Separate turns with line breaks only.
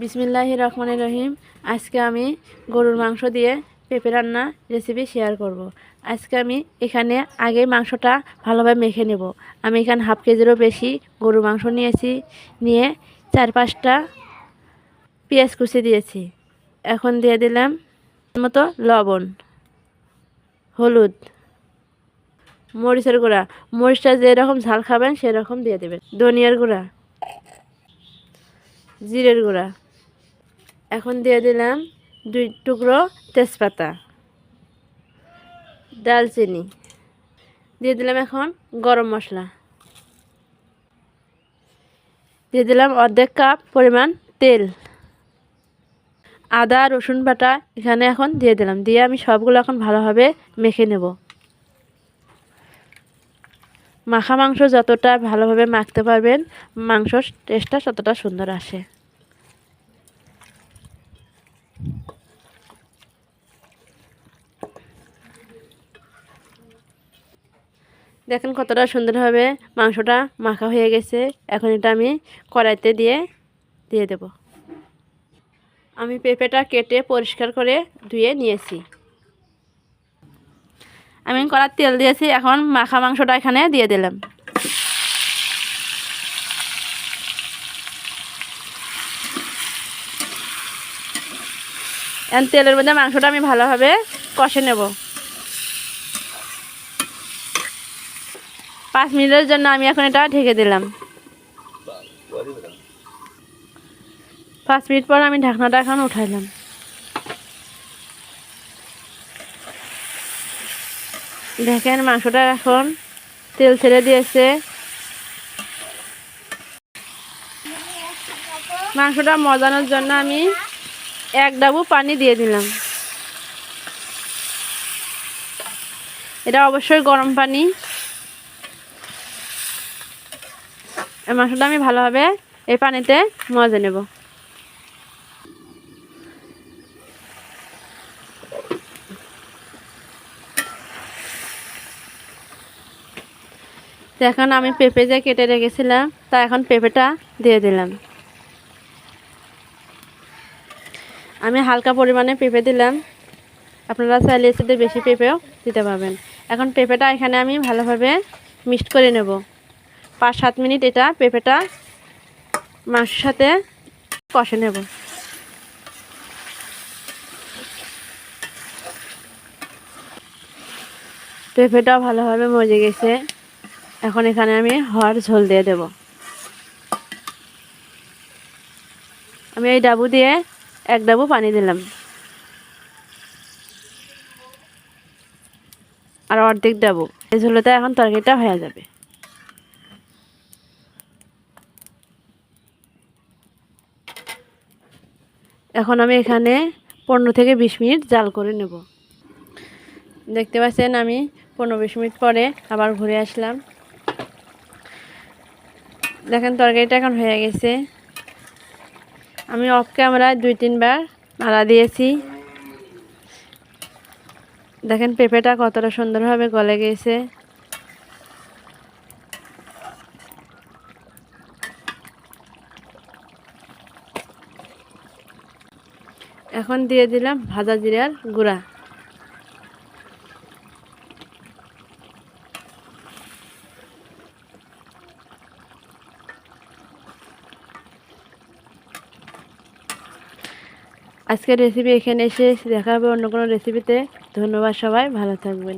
বিসমিল্লাহির রহমানির রহিম। আজকে আমি গরুর মাংস দিয়ে পেঁপে রান্না রেসিপি শেয়ার করব। আজকে আমি এখানে আগে মাংসটা ভালোভাবে মেখে নেব। আমি এখানে হাফ কেজিরও বেশি গরুর মাংস নিয়েছি, নিয়ে 4-5টা পেঁয়াজ কুচি দিয়েছি। এখন দিয়ে দিলাম মতো লবণ, হলুদ, মরিচের গুঁড়া, মরিচটা যেরকম ঝাল খাবেন সেরকম দিয়ে দেবেন, ধনিয়ার গুঁড়া, জিরের গুঁড়া। এখন দিয়ে দিলাম 2 টুকরো তেজপাতা, দালচিনি দিয়ে দিলাম। এখন গরম মশলা দিয়ে দিলাম, অর্ধেক কাপ পরিমাণ তেল, আদা রসুন বাটা এখানে এখন দিয়ে দিলাম। দিয়ে আমি সবগুলো এখন ভালোভাবে মেখে নেব। মাখা মাংস যতটা ভালোভাবে মাখতে পারবেন, মাংসর টেস্টটা ততটা সুন্দর আসে। দেখেন কতটা সুন্দরভাবে মাংসটা মাখা হয়ে গেছে। এখন এটা আমি কড়াইতে দিয়ে দেব। আমি পেঁপেটা কেটে পরিষ্কার করে ধুয়ে নিয়েছি। আমি কড়ার তেল দিয়েছি, এখন মাখা মাংসটা এখানে দিয়ে দিলাম। এখন তেলের মধ্যে মাংসটা আমি ভালোভাবে কষে নেব। 5 মিনিটের জন্য আমি এখন এটা ঢেকে দিলাম। 5 মিনিট পর আমি ঢাকনাটা এখন উঠাইলাম। দেখেন মাংসটা এখন তেল ছেড়ে দিয়েছে। মাংসটা মজানোর জন্য আমি 1 ডাবু পানি দিয়ে দিলাম। এটা অবশ্যই গরম পানি। এই মাংসটা আমি ভালোভাবে এই পানিতে মজে নেব। এখন আমি পেঁপে যে কেটে রেখেছিলাম তা এখন পেঁপেটা দিয়ে দিলাম। আমি হালকা পরিমাণে পেঁপে দিলাম, আপনারা চাইলে এতে বেশি পেঁপেও দিতে পারবেন। এখন পেঁপেটা এখানে আমি ভালোভাবে মিক্সড করে নেব। 5-7 মিনিট এটা পেঁপেটা মাংসের সাথে কষে নেব। পেঁপেটা ভালোভাবে মজে গেছে। এখন এখানে আমি হওয়ার ঝোল দিয়ে দেব। আমি এই ডাবু দিয়ে 1 ডাবু পানি দিলাম, আর অর্ধেক ডাবু। এই ঝোলতে এখন তরকারিটা হয়ে যাবে। এখন আমি এখানে 15-20 মিনিট জাল করে নেব। দেখতে পাচ্ছেন আমি 15-20 মিনিট পরে আবার ঘুরে আসলাম। দেখেন তরকারিটা এখন হয়ে গেছে। আমি অফ ক্যামেরায় 2-3 বার নাড়া দিয়েছি। দেখেন পেঁপেটা কতটা সুন্দরভাবে গলে গেছে। এখন দিয়ে দিলাম ভাজা জিরার গুঁড়া। আজকের রেসিপি এখানে শেষ। দেখা হবে অন্য কোনো রেসিপিতে। ধন্যবাদ, সবাই ভালো থাকবেন।